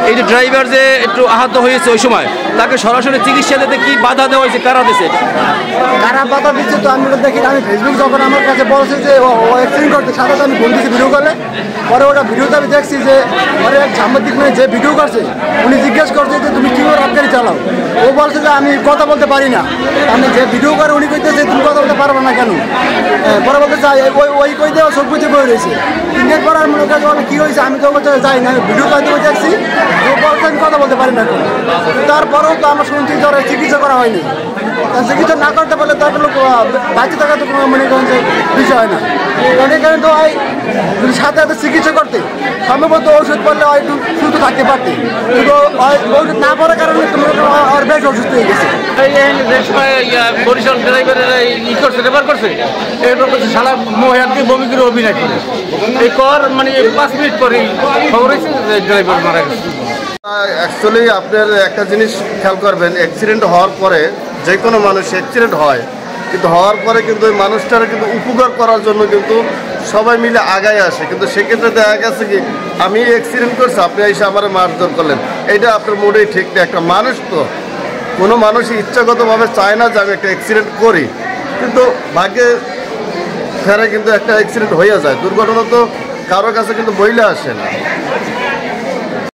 এই যে ড্রাইভার যে একটু আহত হয়েছে ওই সময় তাকে সরাসরি চিকিৎসা দিতে কি বাধা দেওয়া হয়েছে, কারা দিয়েছে? কারা বাধা দিচ্ছে তো আমি ওটা দেখি। আমি ফেসবুক যখন আমার কাছে বলছে যে ও অ্যাক্সিডেন্ট করতে, সাথে আমি ফোন দিয়েছি ভিডিও কলে। পরে ওটা ভিডিওতে আমি দেখছি যে পরে এক সাংবাদিক মেয়ে যে ভিডিও করছে উনি জিজ্ঞেস করছে যে তুমি কী করে আবগারি চালাও। ও বলছে যে আমি কথা বলতে পারি না। আমি যে ভিডিও করে উনি কইতেছে তুমি কথা বলতে পারবে না কেন? পরে বলতে চাই ওই কই দেওয়া সব কিছু বয়ে রয়েছে। তিনটের পর আর মনে কাছে বলে কী হয়েছে, আমি তো যাই না, ভিডিও করতে দেখছি ও বলছে আমি কথা বলতে পারি না কেন। তারপরেও তো আমার শুনছি ধরে চিকিৎসা করা হয়নি। চিকিৎসা না করতে পারলে তার লোক বাঁচে থাকা তো কোনো মনে করেন যে বিষয় হয় না। অনেক কারণে তো হয় যদি সাথে সাথে চিকিৎসা করতে সম্ভবত ওষুধ পড়লে একটু সুস্থ থাকতে পারতে, কিন্তু ওষুধ না পড়ার কারণে তোমার আর বেশ অসুস্থ হয়ে গেছে। বরিশাল ড্রাইভারের ই করছে, রেফার করছে, এরপর করছে সারা মহিলাকে বমি করে অভিনয় করে এই কর মানে 5 মিনিট পরেই খবর হয়েছে যে ড্রাইভার মারা গেছে। অ্যাকচুয়ালি আপনার একটা জিনিস খেয়াল করবেন, অ্যাক্সিডেন্ট হওয়ার পরে যে কোনো মানুষ অ্যাক্সিডেন্ট হয়, কিন্তু হওয়ার পরে কিন্তু ওই মানুষটার কিন্তু উপকার করার জন্য কিন্তু সবাই মিলে আগায় আসে। কিন্তু সেক্ষেত্রে দেখা গেছে কি আমি অ্যাক্সিডেন্ট করছি, আপনি এসে আমার মারধর করলেন, এইটা আপনার মোটেই ঠিক না। একটা মানুষ তো কোনো মানুষই ইচ্ছাগতভাবে চায় না যে আমি একটা অ্যাক্সিডেন্ট করি, কিন্তু ভাগ্যে ফেরে কিন্তু একটা অ্যাক্সিডেন্ট হয়ে যায়। দুর্ঘটনা তো কারোর কাছে কিন্তু বইলে আসে না।